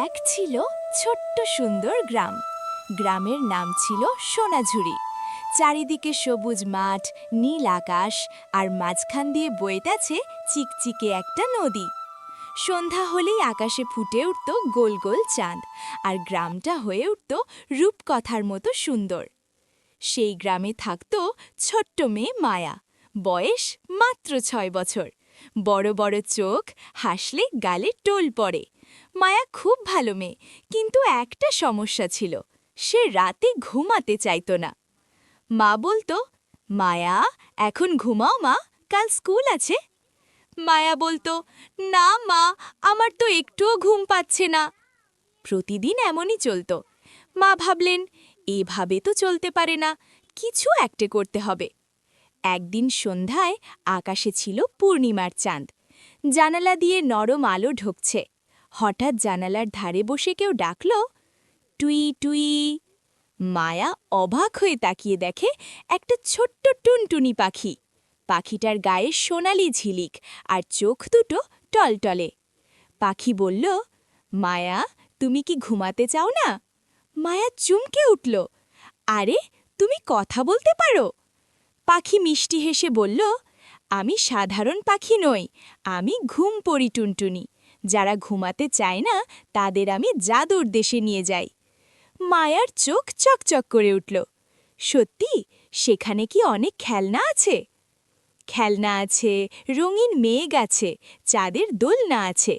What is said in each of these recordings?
এক ছিল ছোট্ট সুন্দর গ্রাম। গ্রামের নাম ছিল সোনাঝুরি। চারিদিকে সবুজ মাঠ, নীল আকাশ, আর মাঝখান দিয়ে বইতেছে চিকচিকে একটা নদী। সন্ধ্যা হলেই আকাশে ফুটে উঠত গোল গোল চাঁদ, আর গ্রামটা হয়ে উঠত রূপকথার মতো সুন্দর। সেই গ্রামে থাকত ছোট্ট মেয়ে মায়া, বয়স মাত্র 6 বছর। বড় বড় চোখ, হাসলে গালে টোল পড়ে। মায়া খুব ভালো মেয়ে, কিন্তু একটা সমস্যা ছিল, সে রাতে ঘুমাতে চাইতো না। মা বলতো, মায়া এখন ঘুমাও মা, কাল স্কুল আছে। মায়া বলতো, না মা, আমার তো একটুও ঘুম পাচ্ছে না। প্রতিদিন এমনই চলতো। মা ভাবলেন, এভাবে তো চলতে পারে না, কিছু একটা করতে হবে। একদিন সন্ধ্যায় আকাশে ছিল পূর্ণিমার চাঁদ। জানালা দিয়ে নরম আলো ঢুকছে। হঠাৎ জানালার ধারে বসে কেউ ডাকল, টুই টুই। মায়া অবাক হয়ে তাকিয়ে দেখে একটা ছোট্ট টুনটুনি পাখি। পাখিটার গায়ে সোনালি ঝিলিক, আর চোখ দুটো টলটলে। পাখি বলল, মায়া, তুমি কি ঘুমাতে চাও না? মায়া চমকে উঠল, আরে, তুমি কথা বলতে পারো? পাখি মিষ্টি হেসে বলল, আমি সাধারণ পাখি নই, আমি ঘুম পড়ি টুনটুনি। যারা ঘুমাতে চায় না তাদের আমি জাদুর দেশে নিয়ে যাই। মায়ার চোখ চকচক করে উঠল। সত্যি, সেখানে কি অনেক খেলনা আছে? খেলনা আছে, রঙিন মেঘ আছে, চাঁদের দোলনা আছে,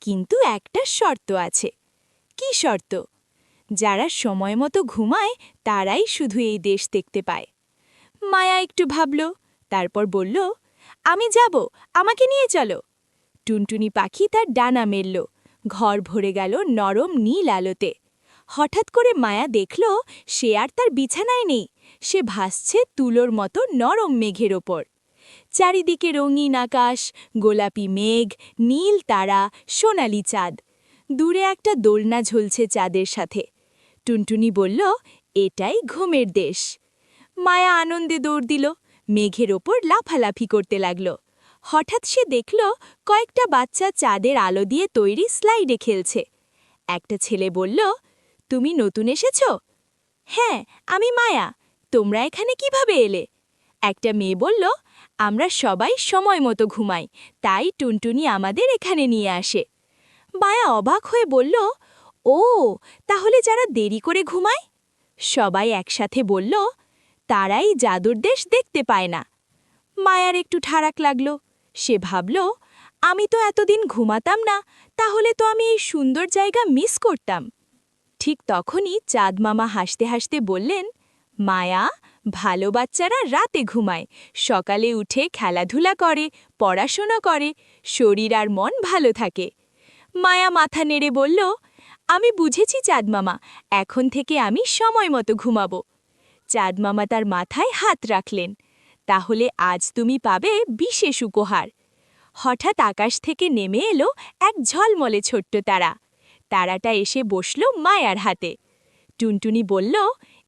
কিন্তু একটা শর্ত আছে। কি শর্ত? যারা সময় মতো ঘুমায় তারাই শুধু এই দেশ দেখতে পায়। মায়া একটু ভাবল, তারপর বলল, আমি যাব, আমাকে নিয়ে চলো। টুনটুনি পাখি তার ডানা মেলল, ঘর ভরে গেল নরম নীল আলোতে। হঠাৎ করে মায়া দেখল, সে আর তার বিছানায় নেই, সে ভাসছে তুলোর মতো নরম মেঘের ওপর। চারিদিকে রঙিন আকাশ, গোলাপি মেঘ, নীল তারা, সোনালি চাঁদ। দূরে একটা দোলনা ঝুলছে চাঁদের সাথে। টুনটুনি বলল, এটাই ঘুমের দেশ। মায়া আনন্দে দৌড় দিল, মেঘের ওপর লাফালাফি করতে লাগল। হঠাৎ সে দেখল কয়েকটা বাচ্চা চাঁদের আলো দিয়ে তৈরি স্লাইডে খেলছে। একটা ছেলে বলল, তুমি নতুন এসেছ? হ্যাঁ, আমি মায়া, তোমরা এখানে কিভাবে এলে? একটা মেয়ে বলল, আমরা সবাই সময় মতো ঘুমাই, তাই টুনটুনি আমাদের এখানে নিয়ে আসে। মায়া অবাক হয়ে বলল, ও, তাহলে যারা দেরি করে ঘুমায়? সবাই একসাথে বলল, তারাই জাদুর দেশ দেখতে পায় না। মায়ার একটু ঠাড়াক লাগল। সে ভাবল, আমি তো এতদিন ঘুমাতাম না, তাহলে তো আমি এই সুন্দর জায়গা মিস করতাম। ঠিক তখনই চাঁদ মামা হাসতে হাসতে বললেন, মায়া, ভালো বাচ্চারা রাতে ঘুমায়, সকালে উঠে খেলাধুলা করে, পড়াশোনা করে, শরীর আর মন ভালো থাকে। মায়া মাথা নেড়ে বলল, আমি বুঝেছি চাঁদ মামা, এখন থেকে আমি সময় মতো ঘুমাবো। চাঁদ মামা তার মাথায় হাত রাখলেন, তাহলে আজ তুমি পাবে বিশেষ উপহার। হঠাৎ আকাশ থেকে নেমে এলো এক ঝলমলে ছোট্ট তারা। তারাটা এসে বসল মায়ার হাতে। টুনটুনি বলল,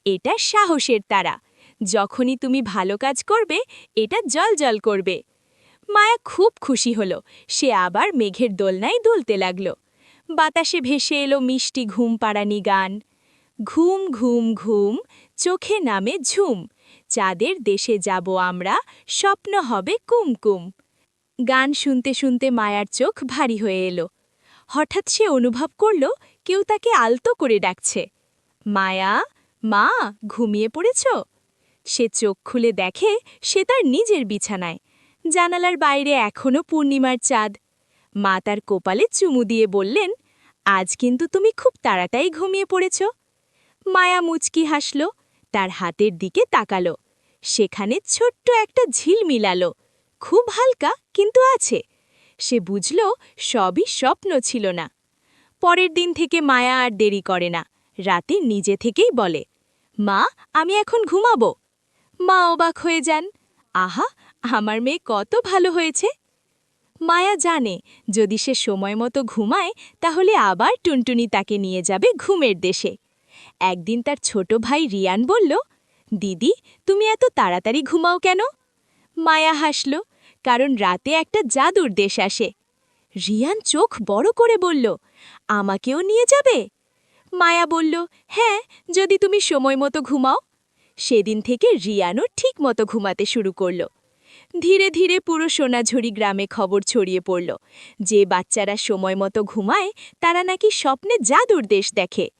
এটা সাহসের তারা, যখনই তুমি ভালো কাজ করবে এটা জ্বলজ্বল করবে। মায়া খুব খুশি হল, সে আবার মেঘের দোলনায় দুলতে লাগল। বাতাসে ভেসে এলো মিষ্টি ঘুম পাড়ানি গান। ঘুম ঘুম ঘুম, চোখে নামে ঝুম, চাঁদের দেশে যাব আমরা, স্বপ্ন হবে কুমকুম। গান শুনতে শুনতে মায়ার চোখ ভারী হয়ে এলো। হঠাৎ সে অনুভব করল কেউ তাকে আলতো করে ডাকছে, মায়া, মা, ঘুমিয়ে পড়েছ? সে চোখ খুলে দেখে সে তার নিজের বিছানায়। জানালার বাইরে এখনো পূর্ণিমার চাঁদ। মা তার কপালে চুমু দিয়ে বললেন, আজ কিন্তু তুমি খুব তাড়াতাড়ি ঘুমিয়ে পড়েছ। মায়া মুচকি হাসল, তার হাতের দিকে তাকালো। সেখানে ছোট্ট একটা ঝিলমিল আলো, খুব হালকা কিন্তু আছে। সে বুঝল সবই স্বপ্ন ছিল না। পরের দিন থেকে মায়া আর দেরি করে না, রাতে নিজে থেকেই বলে, মা, আমি এখন ঘুমাবো। মা অবাক হয়ে যান, আহা, আমার মেয়ে কত ভালো হয়েছে। মায়া জানে, যদি সে সময় মতো ঘুমায় তাহলে আবার টুনটুনি তাকে নিয়ে যাবে ঘুমের দেশে। একদিন তার ছোট ভাই রিয়ান বলল, দিদি, তুমি এত তাড়াতাড়ি ঘুমাও কেন? মায়া হাসল, কারণ রাতে একটা জাদুর দেশ আসে। রিয়ান চোখ বড় করে বলল, আমাকেও নিয়ে যাবে? মায়া বলল, হ্যাঁ, যদি তুমি সময় মতো ঘুমাও। সেদিন থেকে রিয়ানও ঠিক মতো ঘুমাতে শুরু করল। ধীরে ধীরে পুরো সোনাঝুরি গ্রামে খবর ছড়িয়ে পড়ল যে বাচ্চারা সময় মতো ঘুমায় তারা নাকি স্বপ্নে জাদুর দেশ দেখে।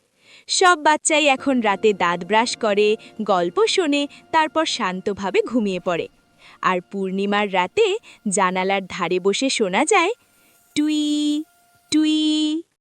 সব বাচ্চাই এখন রাতে দাঁত ব্রাশ করে, গল্প শোনে, তারপর শান্তভাবে ঘুমিয়ে পড়ে। আর পূর্ণিমার রাতে জানালার ধারে বসে শোনা যায় টুই টুই।